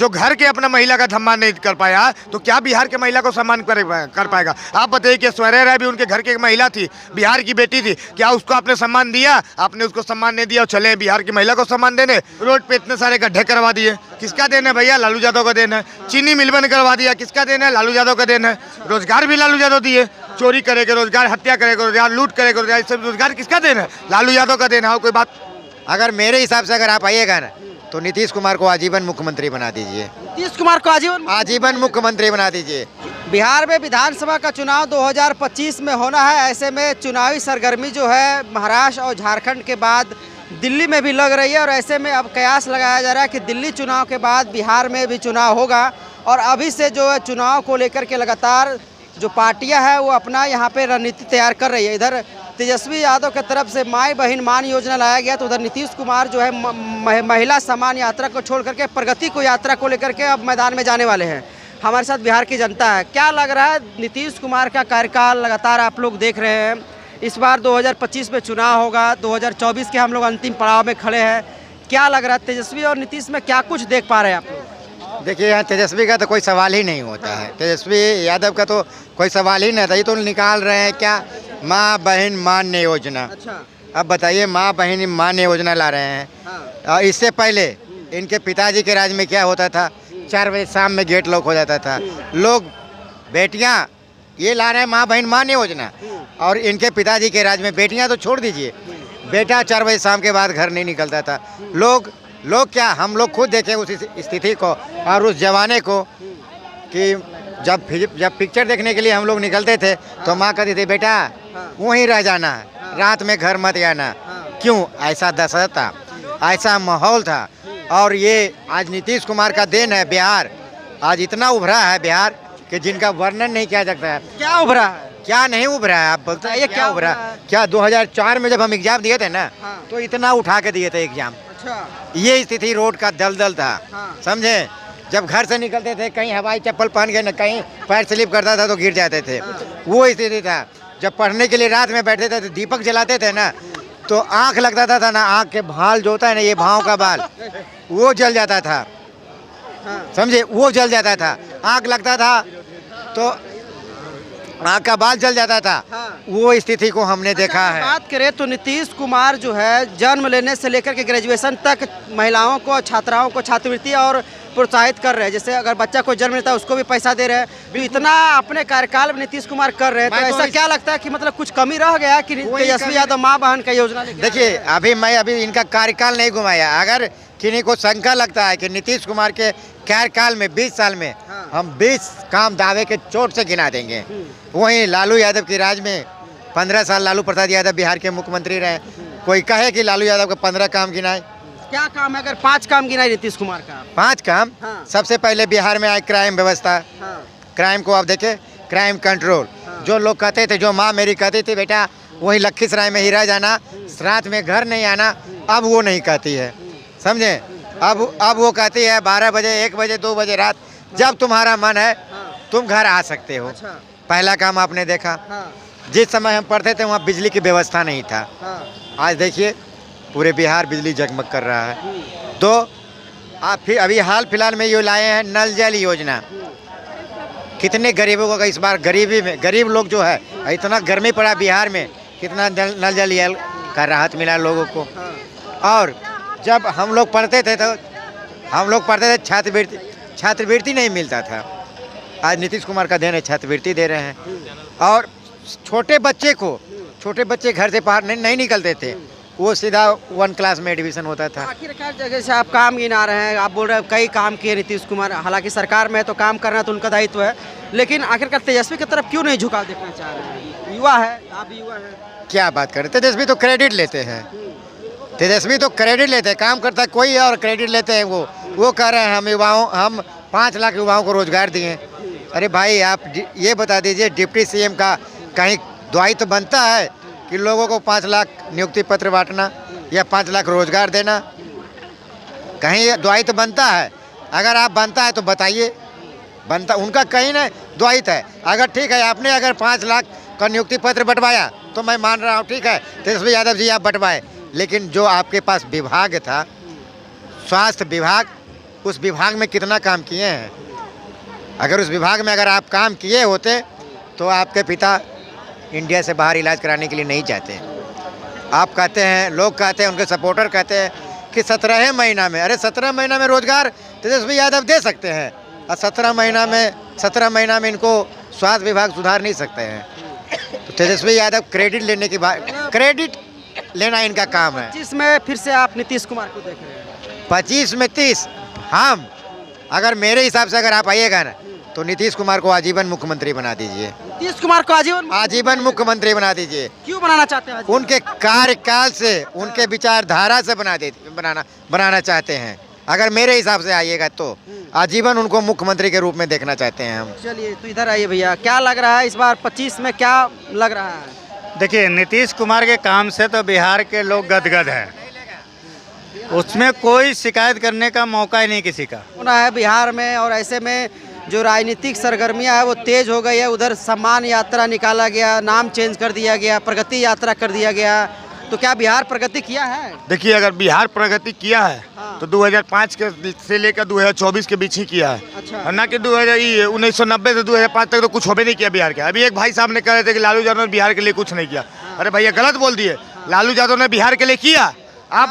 जो घर के अपना महिला का सम्मान नहीं कर पाया तो क्या बिहार के महिला को सम्मान कर पाएगा? आप बताइए कि ऐश्वर्या राय भी उनके घर की एक महिला थी, बिहार की बेटी थी, क्या उसको आपने सम्मान दिया? आपने उसको सम्मान नहीं दिया और चले बिहार की महिला को सम्मान देने। रोड पे इतने सारे गड्ढे करवा दिए, किसका देन है भैया? लालू यादव का देन है। चीनी मिल बंद करवा दिया, किसका देन है? लालू यादव का देन है। रोजगार भी लालू यादव दिए, चोरी करेगा रोजगार, हत्या करेगा रोजगार, लूट करेगा रोजगार, सब रोजगार किसका देन है? लालू यादव का देन है। कोई बात, अगर मेरे हिसाब से अगर आप आइएगा ना तो नीतीश कुमार को आजीवन मुख्यमंत्री बना दीजिए। नीतीश कुमार को आजीवन मुख्यमंत्री बना दीजिए। बिहार में विधानसभा का चुनाव 2025 में होना है। ऐसे में चुनावी सरगर्मी जो है महाराष्ट्र और झारखंड के बाद दिल्ली में भी लग रही है और ऐसे में अब कयास लगाया जा रहा है कि दिल्ली चुनाव के बाद बिहार में भी चुनाव होगा। और अभी से जो है चुनाव को लेकर के लगातार जो पार्टियां हैं वो अपना यहाँ पे रणनीति तैयार कर रही है। इधर तेजस्वी यादव की तरफ से माई बहन मान योजना लाया गया, तो उधर नीतीश कुमार जो है महिला सम्मान यात्रा को छोड़ करके प्रगति को यात्रा को लेकर के अब मैदान में जाने वाले हैं। हमारे साथ बिहार की जनता है। क्या लग रहा है नीतीश कुमार का कार्यकाल लगातार आप लोग देख रहे हैं, इस बार 2025 में चुनाव होगा, 2024 के हम लोग अंतिम पड़ाव में खड़े हैं, क्या लग रहा है तेजस्वी और नीतीश में क्या कुछ देख पा रहे हैं आप लोग? देखिए यहाँ तेजस्वी का तो कोई सवाल ही नहीं होता है, तेजस्वी यादव का तो कोई सवाल ही नहीं था। ये तो निकाल रहे हैं क्या, माँ बहन मान्य योजना। अच्छा, अब बताइए, माँ बहन मान्य योजना ला रहे हैं। हाँ। और इससे पहले इनके पिताजी के राज में क्या होता था? 4 बजे शाम में गेट लॉक हो जाता था। लोग बेटियां ये ला रहे हैं माँ बहन मान्य योजना, और इनके पिताजी के राज में बेटियां तो छोड़ दीजिए, बेटा 4 बजे शाम के बाद घर नहीं निकलता था। लोग क्या, हम लोग खुद देखें उस स्थिति को और उस जमाने को कि जब पिक्चर देखने के लिए हम लोग निकलते थे तो माँ कहती थी बेटा वहीं रह जाना, रात में घर मत आना। क्यों? ऐसा दशा था, ऐसा माहौल था। और ये आज नीतीश कुमार का देन है। बिहार आज इतना उभरा है बिहार कि जिनका वर्णन नहीं किया जाता है। क्या उभरा है, क्या नहीं उभरा है? आप बोलते हैं क्या उभरा? क्या 2004 में जब हम एग्जाम दिए थे ना, तो इतना उठा के दिए थे एग्जाम। अच्छा, ये स्थिति रोड का दलदल था, समझे? जब घर से निकलते थे कहीं हवाई चप्पल पहन के न, कहीं पैर स्लिप करता था तो गिर जाते थे, वो स्थिति था। जब पढ़ने के लिए रात में बैठे थे तो दीपक जलाते थे ना, तो आँख लगता था ना, आँख के भाल जो होता है ना, ये भाव का बाल, वो जल जाता था, समझे? वो जल जाता था, आँख लगता था तो आँख का बाल जल जाता था। वो स्थिति को हमने देखा है। बात करें तो नीतीश कुमार जो है जन्म लेने से लेकर के ग्रेजुएशन तक महिलाओं को, छात्राओं को छात्रवृत्ति और प्रोत्साहित कर रहे हैं। जैसे अगर बच्चा कोई जन्म लेता है उसको भी पैसा दे रहे हैं। तो इतना अपने कार्यकाल में नीतीश कुमार कर रहे हैं, तो ऐसा क्या लगता है कि मतलब कुछ कमी रह गया कि तेजस्वी यादव माँ बहन का योजना? देखिए अभी इनका कार्यकाल नहीं घुमाया। अगर किन्हीं को शंका लगता है कि नीतीश कुमार के कार्यकाल में 20 साल में हम 20 काम दावे के चोट से गिना देंगे, वहीं लालू यादव की राज में 15 साल लालू प्रसाद यादव बिहार के मुख्यमंत्री रहे। कोई कहे कि लालू यादव का 15 काम गिनाए? क्या काम है? अगर 5 काम गिनाए नीतीश कुमार का? 5 काम। सबसे पहले बिहार में आई क्राइम व्यवस्था। क्राइम को आप देखें, क्राइम कंट्रोल। जो लोग कहते थे, जो माँ मेरी कहती थी बेटा वहीं लखीसराय में ही रह जाना, रात में घर नहीं आना, अब वो नहीं कहती है, समझे? अब वो कहती है 12 बजे, 1 बजे, 2 बजे रात, जब तुम्हारा मन है तुम घर आ सकते हो। पहला काम आपने देखा। जिस समय हम पढ़ते थे वहाँ बिजली की व्यवस्था नहीं था, आज देखिए पूरे बिहार बिजली जगमग कर रहा है। 2, आप फिर अभी हाल फिलहाल में ये लाए हैं नल जल योजना। कितने गरीबों का इस बार गरीब लोग जो है, इतना गर्मी पड़ा बिहार में, कितना नल जल का राहत मिला लोगों को। और जब हम लोग पढ़ते थे तो छात्रवृत्ति नहीं मिलता था। आज नीतीश कुमार का देन है, छात्रवृत्ति दे रहे हैं। और छोटे बच्चे घर से बाहर नहीं निकलते थे, वो सीधा 1 क्लास में एडमिशन होता था। आखिरकार जगह से आप काम गिना रहे हैं, आप बोल रहे हैं कई काम किए नीतीश कुमार, हालांकि सरकार में तो काम करना तो उनका दायित्व है, लेकिन आखिरकार तेजस्वी की तरफ क्यों नहीं झुकाव देखना चाह रहे हैं? युवा है, आप भी युवा हैं। क्या बात करें, तेजस्वी तो क्रेडिट लेते हैं, तेजस्वी तो क्रेडिट लेते हैं। काम करता है कोई और क्रेडिट लेते हैं। वो कह रहे हैं हम 5 लाख युवाओं को रोजगार दिए। अरे भाई आप ये बता दीजिए, डिप्टी सीएम का कहीं दायित्व बनता है कि लोगों को 5 लाख नियुक्ति पत्र बांटना या 5 लाख रोजगार देना? कहीं दायित्व बनता है? अगर आप बनता है तो बताइए, बनता उनका कहीं ना दायित्व है। अगर ठीक है, आपने अगर 5 लाख का नियुक्ति पत्र बंटवाया तो मैं मान रहा हूँ, ठीक है तेजस्वी यादव जी आप बंटवाए, लेकिन जो आपके पास विभाग था, स्वास्थ्य विभाग उस विभाग में कितना काम किए हैं। अगर उस विभाग में अगर आप काम किए होते तो आपके पिता इंडिया से बाहर इलाज कराने के लिए नहीं चाहते। आप कहते हैं, लोग कहते हैं, उनके सपोर्टर कहते हैं कि 17 महीना में, अरे 17 महीना में रोजगार तेजस्वी यादव दे सकते हैं और 17 महीना में इनको स्वास्थ्य विभाग सुधार नहीं सकते हैं। तो तेजस्वी यादव क्रेडिट लेने की बात, क्रेडिट लेना इनका काम है। 25 में फिर से आप नीतीश कुमार को देख रहे हैं। 25 में 30 हम, अगर मेरे हिसाब से अगर आप आइएगा ना तो नीतीश कुमार को आजीवन मुख्यमंत्री बना दीजिए। नीतीश कुमार को आजीवन मुख्यमंत्री बना दीजिए। क्यों बनाना चाहते हैं? उनके कार्यकाल से, उनके विचारधारा से बनाना चाहते हैं। अगर मेरे हिसाब से आइएगा तो आजीवन उनको मुख्यमंत्री के रूप में देखना चाहते हैं हम। चलिए तो इधर आइए भैया, क्या लग रहा है इस बार 25 में, क्या लग रहा है? देखिए, नीतीश कुमार के काम से तो बिहार के लोग गदगद हैं, उसमें कोई शिकायत करने का मौका ही नहीं किसी का होना है बिहार में। और ऐसे में जो राजनीतिक सरगर्मियां है वो तेज हो गई है। उधर सम्मान यात्रा निकाला गया, नाम चेंज कर दिया गया, प्रगति यात्रा कर दिया गया। तो क्या बिहार प्रगति किया है? देखिए, अगर बिहार प्रगति किया है हाँ। तो 2005 के से लेकर 2024 के बीच ही किया है। अच्छा। और ना कि 1990 से 2005 तक तो कुछ होबे नहीं किया बिहार के। अभी एक भाई साहब ने कह रहे थे कि लालू यादव ने बिहार के लिए कुछ नहीं किया। अरे भैया, गलत बोल दिए। लालू यादव ने बिहार के लिए किया। आप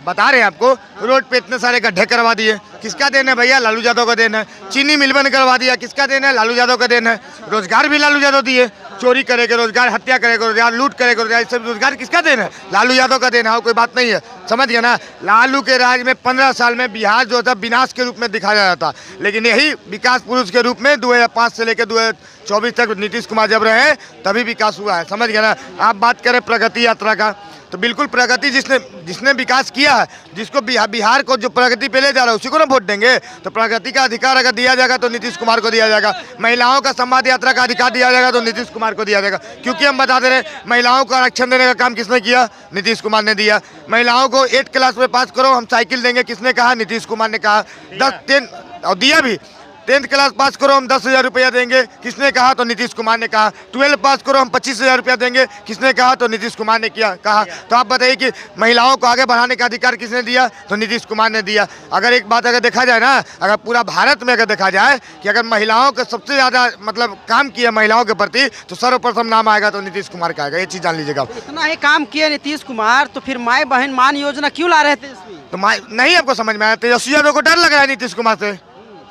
बता रहे हैं आपको, रोड पे इतने सारे गड्ढे करवा दिए, किसका देन है भैया? लालू यादव का देन है। चीनी मिल बंद करवा दिया, किसका देन है? लालू यादव का देन है। रोजगार भी लालू यादव दिए। चोरी करेगा रोजगार, हत्या करेगा रोजगार, लूट करेगा रोजगार, सब रोजगार किसका देन है? लालू यादव का देन है। और कोई बात नहीं है, समझ गया ना? लालू के राज में 15 साल में बिहार जो था विनाश के रूप में दिखाया जाता, लेकिन यही विकास पुरुष के रूप में 2005 से लेकर 2024 तक नीतीश कुमार जब रहे तभी विकास हुआ है। समझ गया ना? आप बात करें प्रगति यात्रा का, तो बिल्कुल प्रगति जिसने विकास किया है, जिसको बिहार को जो प्रगति पे ले जा रहा है उसी को ना वोट देंगे। तो प्रगति का अधिकार अगर दिया जाएगा तो नीतीश कुमार को दिया जाएगा। महिलाओं का संवाद यात्रा का अधिकार दिया जाएगा तो नीतीश कुमार को दिया जाएगा। क्योंकि हम बता दे रहे, महिलाओं को आरक्षण देने का काम किसने किया? नीतीश कुमार ने दिया। महिलाओं को 8 क्लास में पास करो, हम साइकिल देंगे, किसने कहा? नीतीश कुमार ने कहा। 10 और दिया भी। 10th क्लास पास करो, हम 10,000 रुपया देंगे, किसने कहा? तो नीतीश कुमार ने कहा। 12 पास करो, हम 25,000 रुपया देंगे, किसने कहा? तो नीतीश कुमार ने कहा। तो आप बताइए कि महिलाओं को आगे बढ़ाने का अधिकार किसने दिया? तो नीतीश कुमार ने दिया। अगर एक बात अगर देखा जाए ना, अगर पूरा भारत में अगर देखा जाए कि अगर महिलाओं का सबसे ज़्यादा मतलब काम किया महिलाओं के प्रति, तो सर्वप्रथम नाम आएगा तो नीतीश कुमार का आएगा। ये चीज़ जान लीजिएगा। इतना ही काम किया नीतीश कुमार, तो फिर माई बहन मान योजना क्यों ला रहे थे इसमें? तो नहीं आपको समझ में आया? तेजस्वी यादव को डर लग रहा है नीतीश कुमार से।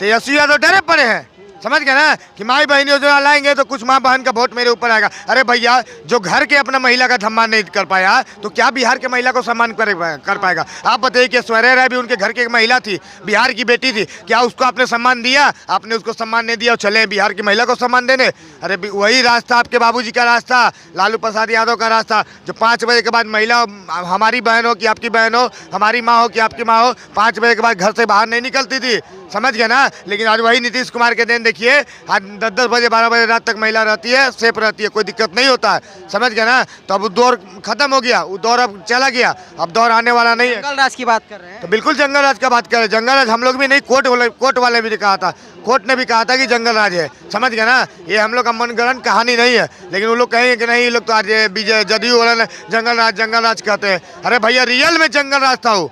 तेजस्वी यादव डरे पड़े हैं, समझ गए ना, कि माई बहन योजना लाएंगे तो कुछ माँ बहन का वोट मेरे ऊपर आएगा। अरे भैया, जो घर के अपना महिला का सम्मान नहीं कर पाया तो क्या बिहार के महिला को सम्मान कर पाएगा? आप बताइए कि ऐश्वर्या राय भी उनके घर की एक महिला थी, बिहार की बेटी थी, क्या उसको आपने सम्मान दिया? आपने उसको सम्मान नहीं दिया और चले बिहार की महिला को सम्मान देने। अरे वही रास्ता आपके बाबूजी का रास्ता, लालू प्रसाद यादव का रास्ता, जो 5 बजे के बाद महिला, हमारी बहन हो कि आपकी बहन हो, हमारी माँ हो कि आपकी माँ हो, 5 बजे के बाद घर से बाहर नहीं निकलती थी। समझ गए ना? लेकिन आज वही नीतीश कुमार के दिन देखिए, आज 10-10 बजे 12 बजे रात तक महिला रहती है, सेफ रहती है, कोई दिक्कत नहीं होता है। समझ गए ना? तो अब वो दौर खत्म हो गया, वो दौर अब चला गया, अब दौर आने वाला नहीं है। जंगल राज की बात कर रहे हैं? तो बिल्कुल जंगल राज का बात कर रहे हैं। जंगल राज हम लोग भी नहीं, कोर्ट वाले भी कहा था, कोर्ट ने भी कहा था कि जंगल राज है। समझ गए ना? ये हम लोग का मनगढ़ंत कहानी नहीं है, लेकिन वो लोग कहेंगे कि नहीं, ये लोग तो आज जदयू वाला जंगल राज कहते हैं। अरे भैया, रियल में जंगल राज था, वो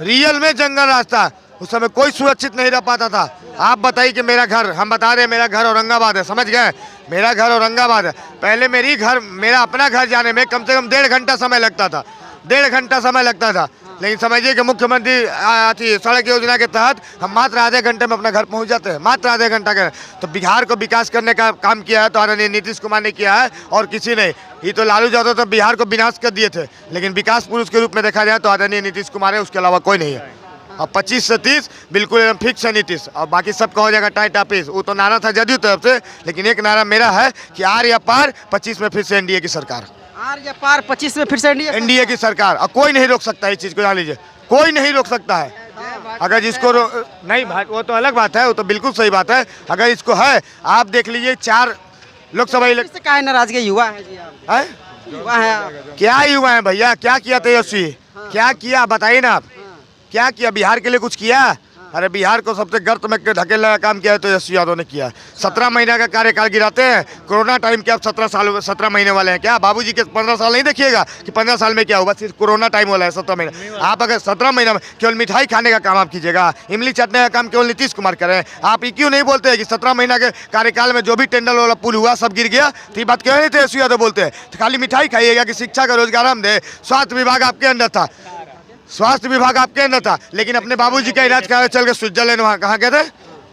रियल में जंगल राज था। उस समय कोई सुरक्षित नहीं रह पाता था। आप बताइए कि मेरा घर, हम बता रहे हैं मेरा घर औरंगाबाद है, समझ गए? मेरा घर औरंगाबाद है। पहले मेरा अपना घर जाने में कम से कम 1.5 घंटा समय लगता था, 1.5 घंटा समय लगता था। लेकिन समझिए कि मुख्यमंत्री सड़क योजना के तहत हम मात्र आधे घंटे में अपना घर पहुंच जाते हैं, मात्र आधे घंटा का। तो बिहार को विकास करने का काम किया है तो आदरणीय नीतीश कुमार ने किया है और किसी ने। ये तो लालू यादव तो बिहार को विनाश कर दिए थे, लेकिन विकास पुरुष के रूप में देखा जाए तो आदरणीय नीतीश कुमार है, उसके अलावा कोई नहीं है। और 25 से 30 बिल्कुल एकदम फिक्स है नीतीश, और बाकी सब का हो जाएगा टाइट टापिस। वो तो नारा था जदयू तरफ से, लेकिन एक नारा मेरा है कि आर या पार 25 में फिर से एनडीए की सरकार। आर या पार 25 में फिर से एनडीए की सरकार, और कोई नहीं रोक सकता है इस चीज़ को, जान लीजिए, कोई नहीं रोक सकता है। अगर जिसको नहीं भाई, वो तो अलग बात है, वो तो बिल्कुल सही बात है। अगर इसको है, आप देख लीजिए 4 लोकसभा इलेक्शन। कहा नाराजगी? युवा है जी आप, युवा है आप। क्या युवा है भैया? क्या किया तेजस्वी? क्या किया बताइए ना आप, क्या किया? बिहार के लिए कुछ किया? अरे बिहार को सबसे गर्त में ढकेलने का काम किया है तो तेजस्वी यादव ने किया। 17 महीने का कार्यकाल गिराते हैं, कोरोना टाइम के अब 17 महीने वाले हैं क्या? बाबूजी के 15 साल नहीं देखिएगा कि 15 साल में क्या हुआ, सिर्फ कोरोना टाइम वाला है 17 महीने। आप अगर 17 महीने में केवल मिठाई खाने का काम आप कीजिएगा, इमली चटने का काम केवल नीतीश कुमार करें। आप ये क्यों नहीं बोलते हैं कि 17 महीना के कार्यकाल में जो भी टेंडर वाला पुल हुआ सब गिर गया? तो ये बात क्यों नहीं तेजस्वी यादव बोलते हैं? तो खाली मिठाई खाइएगा कि शिक्षा का रोजगार हम दे। स्वास्थ्य विभाग आपके अंदर था, स्वास्थ्य विभाग आपके अंदर था, लेकिन अपने बाबूजी का इलाज कहाँ चल गए? स्विट्जरलैंड, वहाँ कहाँ गए थे?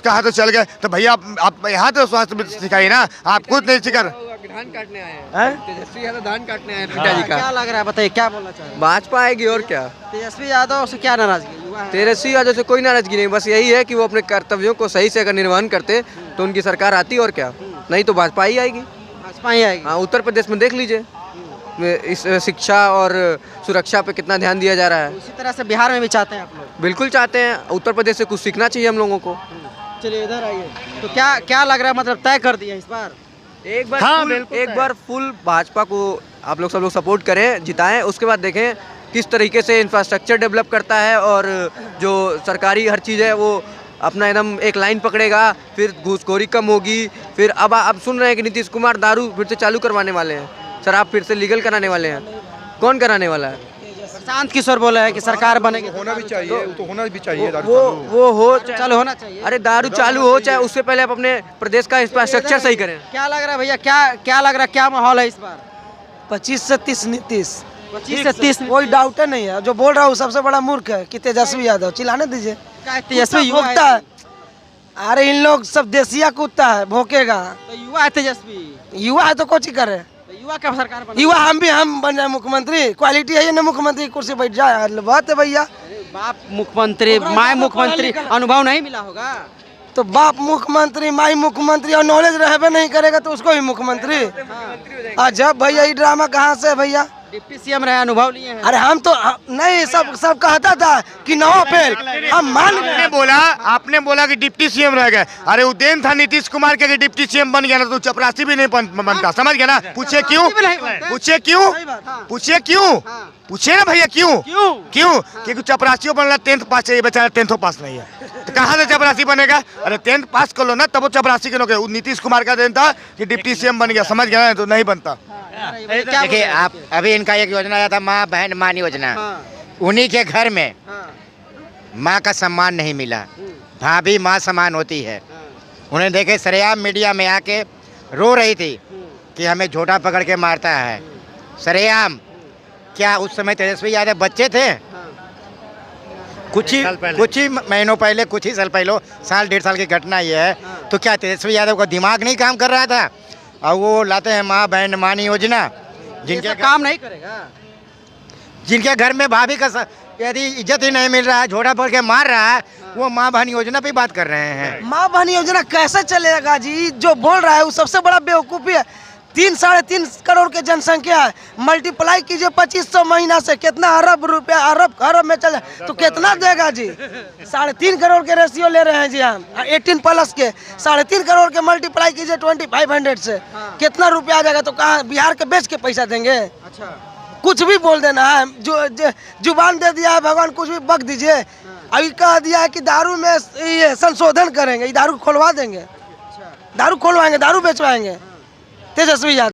कहाँ तो चल गए। तो भैया आप यहाँ तो स्वास्थ्य सिखाइए ना, आप खुद नहीं सिखा। धान काटने आए हैं, तेजस्वी यादव धान काटने आए हैं पिताजी का। क्या लग रहा है, बताइए क्या बोलना चाह रहे हैं? भाजपा आएगी और क्या। तेजस्वी यादव से क्या नाराजगी? युवा है। तेजस्वी यादव से कोई नाराजगी नहीं, बस यही है कि वो अपने कर्तव्यों को सही से अगर निर्वहन करते तो उनकी सरकार आती और क्या, नहीं तो भाजपा ही आएगी। भाजपा ही आएगी। हाँ, उत्तर प्रदेश में देख लीजिए इस शिक्षा और सुरक्षा पे कितना ध्यान दिया जा रहा है। उसी तरह से बिहार में भी चाहते हैं आप लोग? बिल्कुल चाहते हैं, उत्तर प्रदेश से कुछ सीखना चाहिए हम लोगों को। चलिए इधर आइए। तो क्या लग रहा है, मतलब तय कर दिया इस बार? एक बार हाँ, फुल, बिल्कुल एक बार फुल भाजपा को आप लोग सब लोग सपोर्ट करें, जिताएं, उसके बाद देखें किस तरीके से इंफ्रास्ट्रक्चर डेवलप करता है और जो सरकारी हर चीज़ है वो अपना एकदम एक लाइन पकड़ेगा, फिर घूसखोरी कम होगी। फिर अब आप सुन रहे हैं कि नीतीश कुमार दारू फिर से चालू करवाने वाले हैं, शराब फिर से लीगल कराने वाले हैं। कौन कराने वाला है? प्रशांत किशोर बोला है कि सरकार बनेगी। होना भी चाहिए, वो तो होना भी चाहिए। वो हो चालू होना चाहिए। अरे दारू चालू हो चाहे उससे पहले आप अपने प्रदेश का इंफ्रास्ट्रक्चर सही करें। क्या लग रहा है भैया, क्या लग रहा है, क्या माहौल है इस बार? 25 से 30 नीतीश। 25 से 30 कोई डाउट नहीं है। जो बोल रहा हूँ सबसे बड़ा मूर्ख है कि तेजस्वी यादव। चिल्लाने दीजिए। तेजस्वी युवा भोंकता है। अरे इन लोग सब देसिया कुत्ता है, भोंकेगा। तो युवा है तेजस्वी। युवा है तो कुछ ही करे। तो युवा क्या सरकार बने? युवा हम बन जाए मुख्यमंत्री। क्वालिटी है ये ना, मुख्यमंत्री कुर्सी बैठ जाए, बात है भैया। बाप मुख्यमंत्री, माय मुख्यमंत्री, अनुभव नहीं मिला होगा तो बाप मुख्यमंत्री, माई मुख्यमंत्री और नॉलेज रहबे नहीं करेगा तो उसको भी मुख्यमंत्री। अजब भैया, ये ड्रामा कहाँ से है भैया? डिप्टी सीएम रहे, अनुभव लिए हैं। अरे हम तो नहीं, सब कहता था कि 9 फेल, हम मान गए। आपने बोला कि डिप्टी सीएम रह गए। अरे उद्देन था नीतीश कुमार के कि डिप्टी सीएम बन गया ना तो चपरासी भी नहीं बनता, समझ गया ना? पूछे क्यों, पूछे क्यों, पूछे क्यों, पूछे ना भैया क्यों? क्यों? क्योंकि चपरासियों बनना 10th पास चाहिए, बेचारा 10th पास नहीं है तो कहाँ से चपरासी बनेगा? अरे 10th पास कर लो ना, तब वो चपरासी के लोग। नीतीश कुमार का देन था कि डिप्टी सीएम बन गया, समझ गया ना? तो नहीं बनता। देखिए आप, अभी इनका एक योजना आया था, माँ बहन मान योजना। उन्हीं के घर में माँ का सम्मान नहीं मिला। भाभी माँ समान होती है। उन्हें देखे सरेआम मीडिया में आके रो रही थी कि हमें झोटा पकड़ के मारता है, सरेआम। क्या उस समय तेजस्वी यादव बच्चे थे? कुछ ही महीनों पहले, कुछ ही साल पहले, साल 1.5 साल की घटना ये है। तो क्या तेजस्वी यादव का दिमाग नहीं काम कर रहा था? और वो लाते हैं माँ बहन मान योजना, जिनके काम नहीं करेगा, जिनके घर में भाभी का यदि इज्जत ही नहीं मिल रहा है, झोटा पकड़ के मार रहा है, वो माँ बहन योजना पे बात कर रहे हैं। माँ बहन योजना कैसे चलेगा जी? जो बोल रहा है वो सबसे बड़ा बेवकूफ़ी है। 3-3.5 करोड़ की जनसंख्या है, मल्टीप्लाई कीजिए 2500 महीना से, कितना अरब रुपया, अरब में चले तो कितना देगा जी? 3.5 करोड़ के रेशियो ले रहे हैं जी हम, 18+ के। 3.5 करोड़ के मल्टीप्लाई कीजिए 2500 से, कितना रुपया आ जाएगा? तो कहाँ बिहार के बेच के पैसा देंगे? अच्छा, कुछ भी बोल देना है, जो जुबान दे दिया है भगवान, कुछ भी बक दीजिए। अभी कह दिया है कि दारू में ये संशोधन करेंगे, दारू खुलवा देंगे, दारू खुलवाएंगे, दारू बेचवाएंगे तेजस्वी यादव।